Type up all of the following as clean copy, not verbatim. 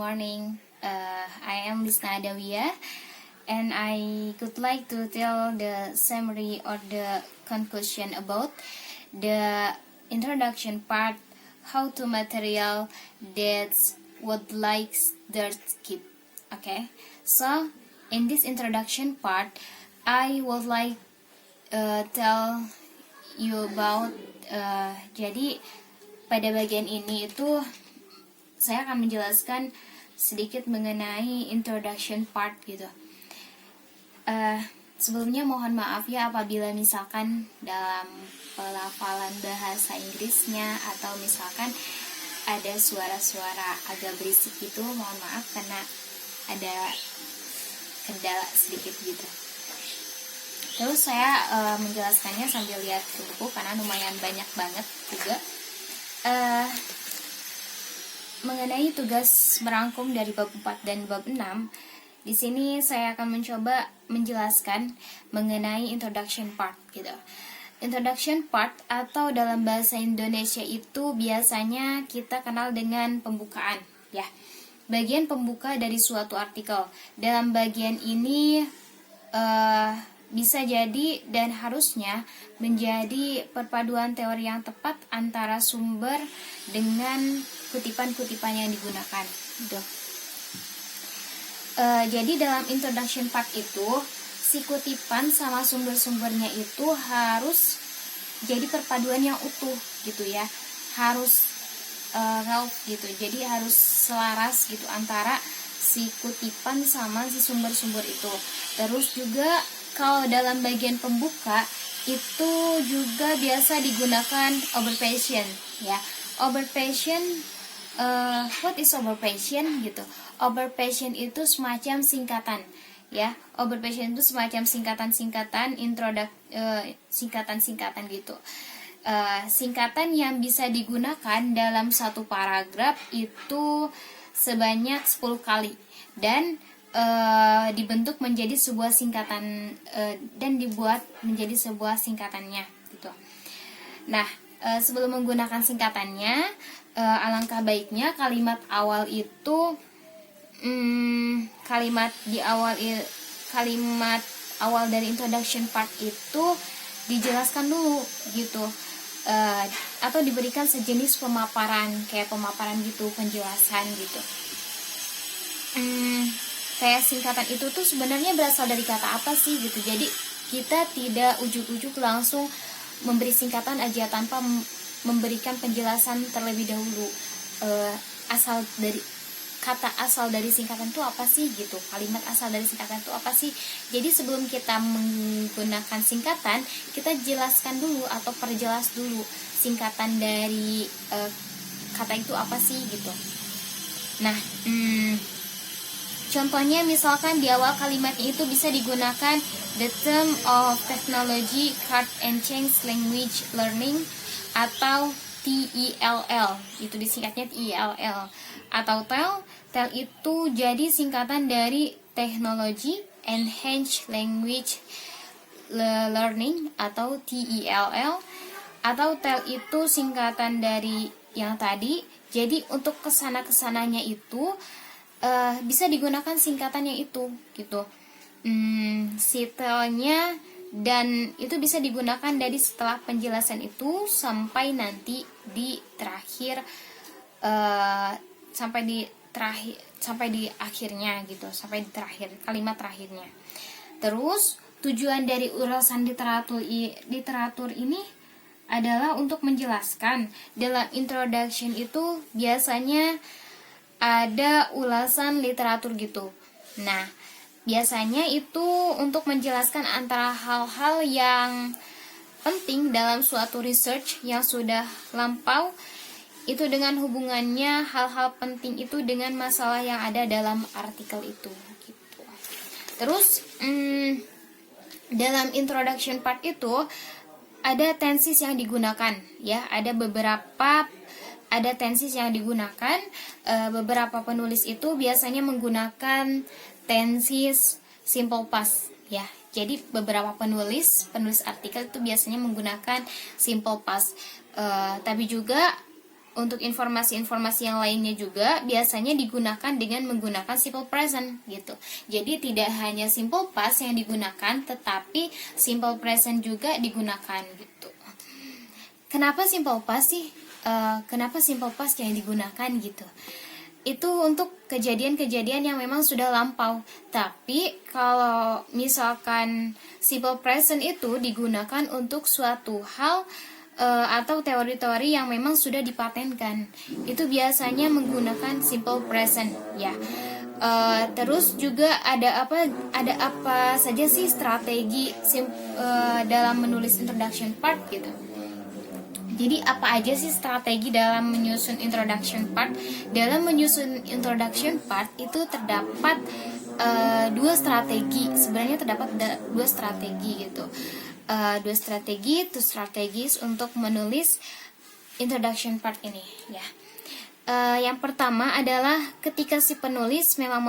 morning. I am Lisna Adawiyah, and I would like to tell the summary or the conclusion about the introduction part, how to material that would like dirt keep. Okay, so in this introduction part, I would like tell you about jadi pada bagian ini itu saya akan menjelaskan sedikit mengenai introduction part gitu. Sebelumnya mohon maaf ya apabila misalkan dalam pelafalan bahasa Inggrisnya atau misalkan ada suara-suara agak berisik gitu, mohon maaf karena ada kendala sedikit gitu. Terus saya menjelaskannya sambil lihat buku karena lumayan banyak banget juga. Mengenai tugas merangkum dari bab 4 dan bab 6, di sini saya akan mencoba menjelaskan mengenai introduction part gitu. Introduction part atau dalam bahasa Indonesia itu biasanya kita kenal dengan pembukaan ya. Bagian pembuka dari suatu artikel. Dalam bagian ini bisa jadi dan harusnya menjadi perpaduan teori yang tepat antara sumber dengan kutipan-kutipan yang digunakan. Jadi dalam introduction part itu, si kutipan sama sumber-sumbernya itu harus jadi perpaduan yang utuh gitu ya, harus gitu. Jadi harus selaras gitu antara si kutipan sama si sumber-sumber itu. Terus juga kalau dalam bagian pembuka itu juga biasa digunakan abbreviation ya. Abbreviation, what is abbreviation gitu? Abbreviation itu semacam singkatan ya. Abbreviation itu semacam singkatan-singkatan singkatan-singkatan gitu. Singkatan yang bisa digunakan dalam satu paragraf itu sebanyak 10 kali dan dibentuk menjadi sebuah singkatan dan dibuat menjadi sebuah singkatannya gitu. Nah, sebelum menggunakan singkatannya, alangkah baiknya kalimat awal itu kalimat awal dari introduction part itu dijelaskan dulu gitu, atau diberikan sejenis pemaparan kayak pemaparan gitu, penjelasan gitu. Kayak singkatan itu tuh sebenarnya berasal dari kata apa sih gitu. Jadi kita tidak ujuk-ujuk langsung memberi singkatan aja tanpa memberikan penjelasan terlebih dahulu. Kata asal dari singkatan itu apa sih gitu. Kalimat asal dari singkatan itu apa sih. Jadi sebelum kita menggunakan singkatan, kita jelaskan dulu atau perjelas dulu singkatan dari kata itu apa sih gitu. Nah, contohnya misalkan di awal kalimatnya itu bisa digunakan the term of technology, card and change language learning atau TELL, itu disingkatnya TELL. Atau TEL itu jadi singkatan dari Technology Enhanced Language Learning atau TELL. Atau TEL itu singkatan dari yang tadi. Jadi untuk kesana-kesananya itu bisa digunakan singkatannya itu gitu. Si TEL-nya dan itu bisa digunakan dari setelah penjelasan itu sampai nanti di terakhir sampai di akhirnya gitu, sampai di terakhir kalimat terakhirnya. Terus tujuan dari ulasan literatur ini adalah untuk menjelaskan. Dalam introduction itu biasanya ada ulasan literatur gitu. Nah, biasanya itu untuk menjelaskan antara hal-hal yang penting dalam suatu research yang sudah lampau, itu dengan hubungannya hal-hal penting itu dengan masalah yang ada dalam artikel itu gitu. Terus dalam introduction part itu ada tenses yang digunakan ya, ada tenses yang digunakan. Beberapa penulis itu biasanya menggunakan tenses simple past ya. Jadi beberapa penulis artikel itu biasanya menggunakan simple past. Tapi juga untuk informasi-informasi yang lainnya juga biasanya digunakan dengan menggunakan simple present gitu. Jadi tidak hanya simple past yang digunakan, tetapi simple present juga digunakan gitu. Kenapa simple past sih? Kenapa simple past yang digunakan gitu? Itu untuk kejadian-kejadian yang memang sudah lampau. Tapi kalau misalkan simple present itu digunakan untuk suatu hal atau teori-teori yang memang sudah dipatenkan, itu biasanya menggunakan simple present ya. Terus juga ada apa saja sih strategi dalam menulis introduction part gitu. Jadi apa aja sih strategi dalam menyusun introduction part? Dalam menyusun introduction part itu terdapat dua strategi. Sebenarnya terdapat dua strategi gitu. Two strategies untuk menulis introduction part ini ya. Yang pertama adalah ketika si penulis memang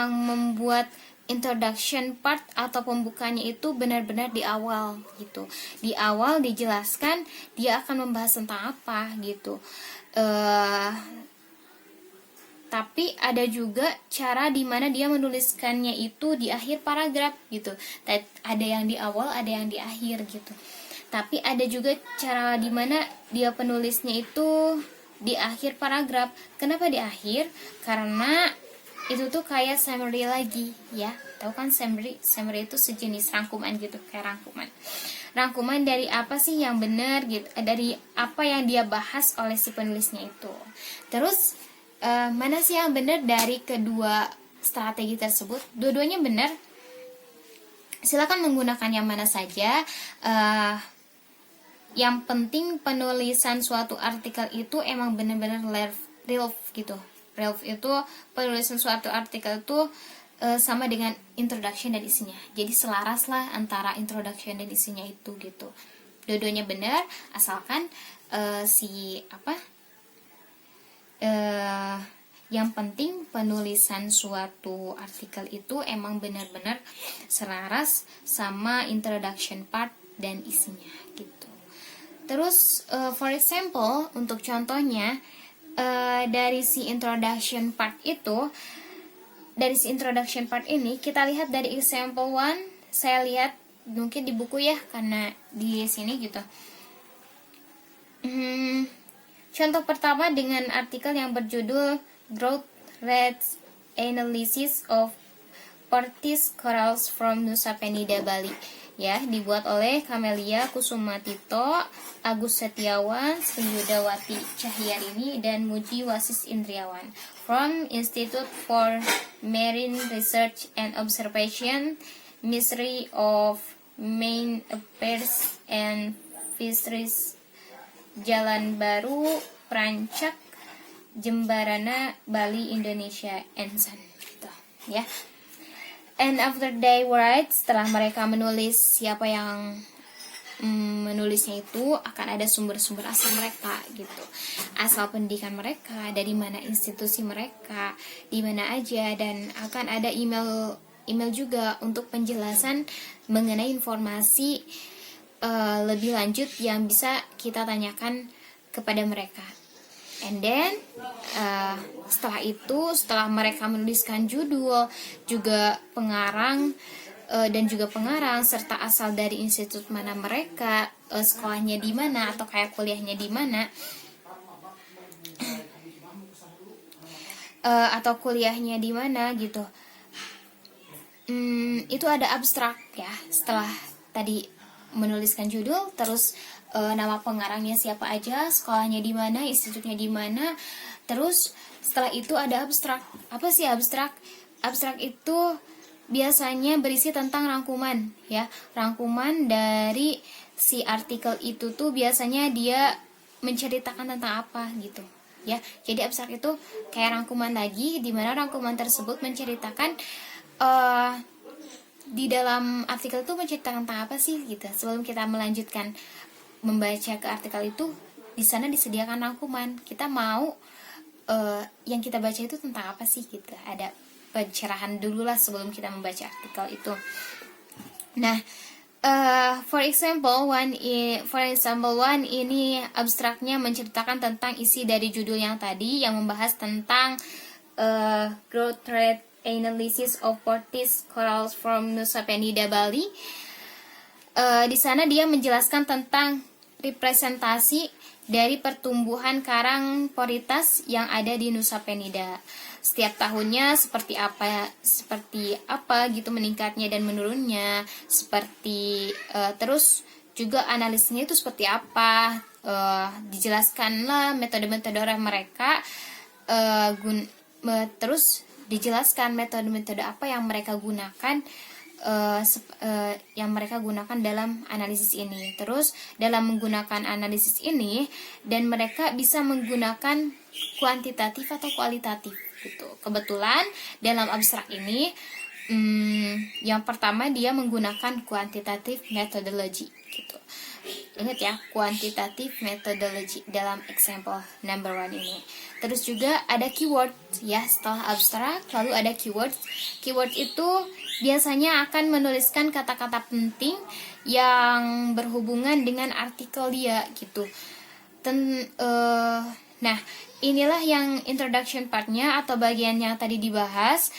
membuat introduction part atau pembukanya itu benar-benar di awal gitu. Di awal dijelaskan dia akan membahas tentang apa gitu. Tapi ada juga cara di mana dia menuliskannya itu di akhir paragraf gitu. Ada yang di awal, ada yang di akhir gitu. Tapi ada juga cara di mana dia penulisnya itu di akhir paragraf. Kenapa di akhir? Karena itu tuh kayak summary lagi ya. Tahu kan summary? Summary itu sejenis rangkuman gitu, kayak rangkuman. Rangkuman dari apa sih yang benar gitu, dari apa yang dia bahas oleh si penulisnya itu. Terus mana sih yang benar dari kedua strategi tersebut? Dua-duanya benar. Silakan menggunakan yang mana saja. Yang penting penulisan suatu artikel itu emang benar-benar relevant gitu. Relevant itu penulisan suatu artikel itu sama dengan introduction dan isinya. Jadi selaras lah antara introduction dan isinya itu gitu. Dua-duanya benar, asalkan yang penting penulisan suatu artikel itu emang benar-benar selaras sama introduction part dan isinya gitu. Terus for example, untuk contohnya dari si introduction part ini kita lihat dari example 1. Saya lihat mungkin di buku ya, karena di sini gitu. Contoh pertama dengan artikel yang berjudul Growth Rates Analysis of Pertis Corals from Nusa Penida, Bali. Ya, dibuat oleh Kamelia Kusumatito, Agus Setiawan, Sri Yudawati Cahyarini, dan Muji Wasis Indriawan. From Institute for Marine Research and Observation, Ministry of Marine Affairs and Fisheries, Jalan Baru, Prancak, Jembarana, Bali, Indonesia, Ensan. Gitu, ya. And after they write, setelah mereka menulis, siapa yang menulisnya itu akan ada sumber-sumber asal mereka gitu, asal pendidikan mereka, dari mana institusi mereka, di mana aja, dan akan ada email juga untuk penjelasan mengenai informasi lebih lanjut yang bisa kita tanyakan kepada mereka. And then setelah mereka menuliskan judul, juga pengarang dan juga pengarang, serta asal dari institut mana mereka, sekolahnya di mana atau kayak kuliahnya di mana, atau kuliahnya di mana gitu. Itu ada abstrak ya. Setelah tadi menuliskan judul, terus nama pengarangnya siapa aja, sekolahnya di mana, institutnya di mana. Terus setelah itu ada abstrak. Apa sih abstrak? Abstrak itu biasanya berisi tentang rangkuman ya. Rangkuman dari si artikel itu tuh biasanya dia menceritakan tentang apa gitu ya. Jadi abstrak itu kayak rangkuman lagi, di mana rangkuman tersebut menceritakan di dalam artikel itu menceritakan tentang apa sih gitu. Sebelum kita melanjutkan membaca ke artikel itu, di sana disediakan rangkuman. Kita mau yang kita baca itu tentang apa sih gitu. Ada pencerahan dulu lah sebelum kita membaca artikel itu. Nah, For example one ini abstraknya menceritakan tentang isi dari judul yang tadi yang membahas tentang growth rate analysis of Portis corals from Nusa Penida, Bali. Di sana dia menjelaskan tentang representasi dari pertumbuhan karang poritas yang ada di Nusa Penida. Setiap tahunnya seperti apa gitu meningkatnya dan menurunnya, seperti terus juga analisisnya itu seperti apa, dijelaskanlah metode-metode mereka, terus dijelaskan metode-metode apa yang mereka gunakan, dalam analisis ini. Terus dalam menggunakan analisis ini dan mereka bisa menggunakan kuantitatif atau kualitatif gitu. Kebetulan dalam abstrak ini yang pertama dia menggunakan quantitative methodology gitu. Ingat ya, quantitative methodology dalam example number 1 ini. Terus juga ada keyword ya, setelah abstrak lalu ada keyword. Keyword itu biasanya akan menuliskan kata-kata penting yang berhubungan dengan artikel dia gitu. Nah, inilah yang introduction partnya atau bagian yang tadi dibahas.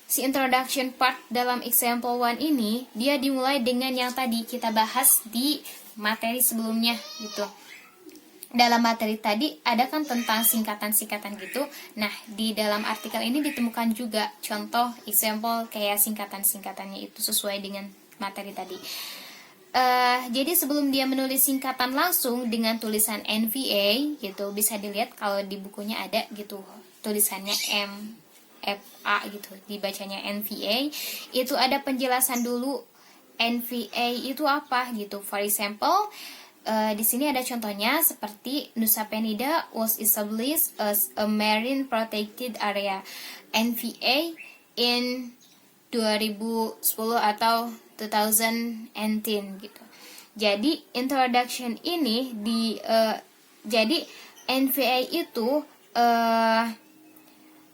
Si introduction part dalam example 1 ini dia dimulai dengan yang tadi kita bahas di materi sebelumnya gitu. Dalam materi tadi ada kan tentang singkatan-singkatan gitu. Nah, di dalam artikel ini ditemukan juga contoh example kayak singkatan-singkatannya itu sesuai dengan materi tadi. Jadi sebelum dia menulis singkatan langsung dengan tulisan NVA gitu, bisa dilihat kalau di bukunya ada gitu tulisannya MFA gitu, dibacanya NVA. Itu ada penjelasan dulu NVA itu apa gitu. For example, di sini ada contohnya seperti Nusa Penida was established as a marine protected area NVA in 2010 atau 2010 gitu. Jadi introduction ini jadi NVA itu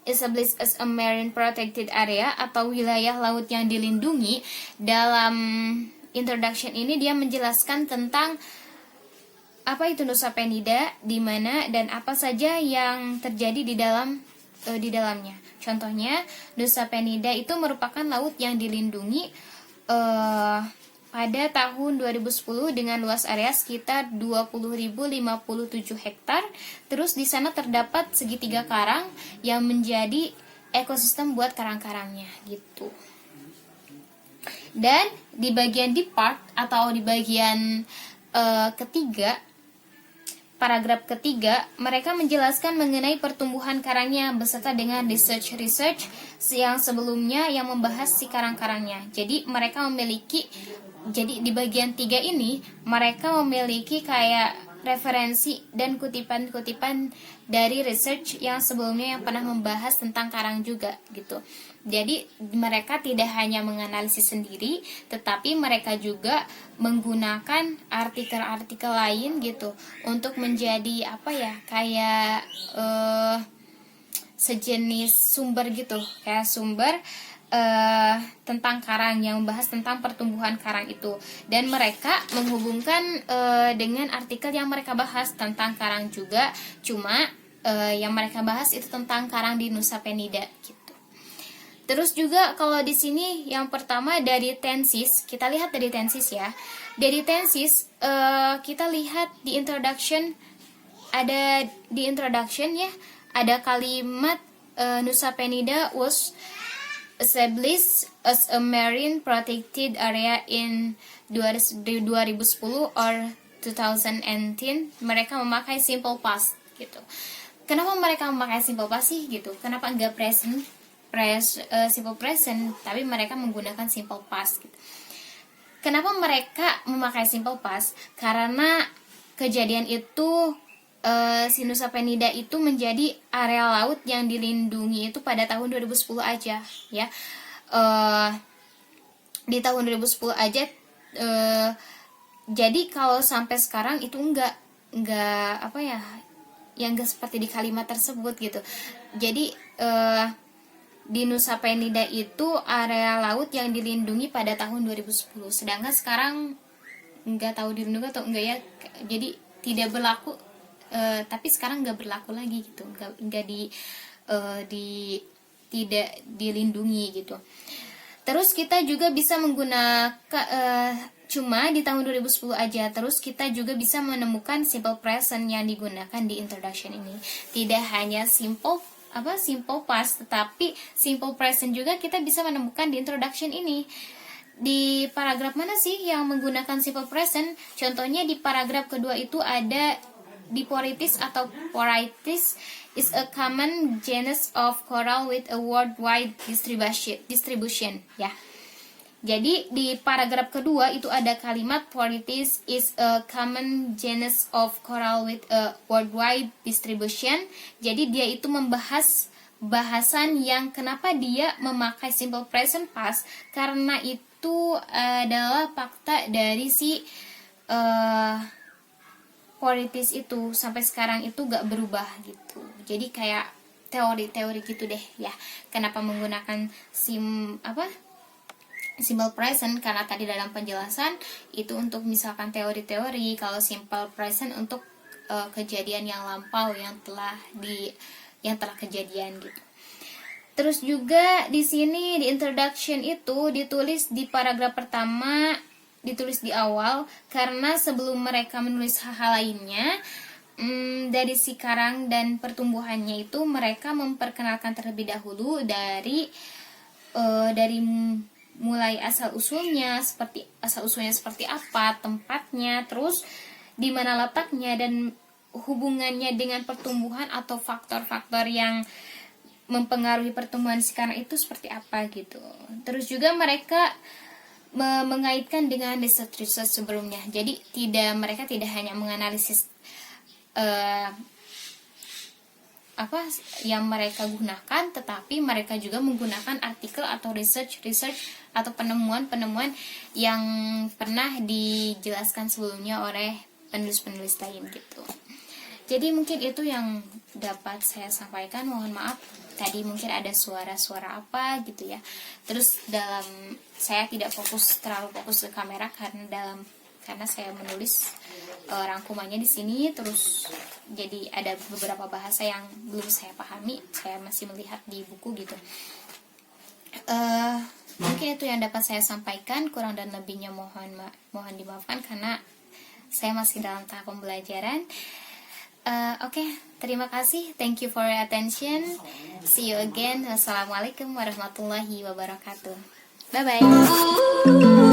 established as a marine protected area atau wilayah laut yang dilindungi. Dalam introduction ini dia menjelaskan tentang apa itu Nusa Penida, di mana dan apa saja yang terjadi di dalamnya. Contohnya, Nusa Penida itu merupakan laut yang dilindungi pada tahun 2010 dengan luas area sekitar 20.057 hektar. Terus di sana terdapat segitiga karang yang menjadi ekosistem buat karang-karangnya gitu. Dan di bagian di part atau di bagian ketiga, paragraf ketiga, mereka menjelaskan mengenai pertumbuhan karangnya beserta dengan research yang sebelumnya yang membahas si karang-karangnya. Jadi di bagian 3 ini mereka memiliki kayak referensi dan kutipan-kutipan dari research yang sebelumnya yang pernah membahas tentang karang juga gitu. Jadi mereka tidak hanya menganalisis sendiri, tetapi mereka juga menggunakan artikel-artikel lain gitu untuk menjadi kayak sejenis sumber gitu, kayak sumber tentang karang yang membahas tentang pertumbuhan karang itu. Dan mereka menghubungkan dengan artikel yang mereka bahas tentang karang juga, cuma yang mereka bahas itu tentang karang di Nusa Penida gitu. Terus juga kalau di sini yang pertama dari tensis, kita lihat dari tensis ya. Dari tensis kita lihat di introduction, ada di introduction ya, ada kalimat Nusa Penida was established as a marine protected area in 2010 or 2010. Mereka memakai simple past gitu. Kenapa mereka memakai simple past sih gitu? Kenapa enggak simple present, tapi mereka menggunakan simple past gitu. Kenapa mereka memakai simple past? Karena kejadian itu si Nusa Penida itu menjadi area laut yang dilindungi itu pada tahun 2010 aja ya. Di tahun 2010 aja, jadi kalau sampai sekarang itu enggak yang enggak seperti di kalimat tersebut gitu. Jadi di Nusa Penida itu area laut yang dilindungi pada tahun 2010. Sedangkan sekarang nggak tahu dilindungi atau enggak ya. Jadi tidak berlaku, tapi sekarang nggak berlaku lagi gitu. Nggak tidak dilindungi gitu. Terus kita juga bisa menggunakan cuma di tahun 2010 aja. Terus kita juga bisa menemukan simple present yang digunakan di introduction ini. Tidak hanya simple past, tetapi simple present juga kita bisa menemukan di introduction ini. Di paragraf mana sih yang menggunakan simple present? Contohnya di paragraf kedua itu ada Diporitis atau Poritis is a common genus of coral with a worldwide distribution ya. Jadi di paragraf kedua itu ada kalimat Poritis is a common genus of coral with a worldwide distribution. Jadi dia itu membahas bahasan yang kenapa dia memakai simple present past, karena itu adalah fakta dari si Poritis itu sampai sekarang itu gak berubah gitu. Jadi kayak teori-teori gitu deh ya. Kenapa menggunakan simple present, karena tadi dalam penjelasan itu untuk misalkan teori-teori, kalau simple present untuk kejadian yang lampau yang telah kejadian gitu. Terus juga di sini di introduction itu ditulis di paragraf pertama, ditulis di awal karena sebelum mereka menulis hal-hal lainnya dari si karang dan pertumbuhannya itu mereka memperkenalkan terlebih dahulu dari mulai asal usulnya seperti apa, tempatnya, terus di mana letaknya dan hubungannya dengan pertumbuhan atau faktor-faktor yang mempengaruhi pertumbuhan si karang itu seperti apa gitu. Terus juga mereka mengaitkan dengan riset-riset sebelumnya. Jadi mereka tidak hanya menganalisis yang mereka gunakan, tetapi mereka juga menggunakan artikel atau research atau penemuan yang pernah dijelaskan sebelumnya oleh penulis-penulis lain gitu. Jadi mungkin itu yang dapat saya sampaikan. Mohon maaf tadi mungkin ada suara-suara apa gitu ya. Terus saya tidak terlalu fokus ke kamera karena saya menulis rangkumannya di sini, terus jadi ada beberapa bahasa yang belum saya pahami, saya masih melihat di buku gitu. Mungkin itu yang dapat saya sampaikan, kurang dan lebihnya mohon dimaafkan karena saya masih dalam tahap pembelajaran. Oke, terima kasih. Thank you for your attention. See you again. Wassalamualaikum warahmatullahi wabarakatuh. Bye bye.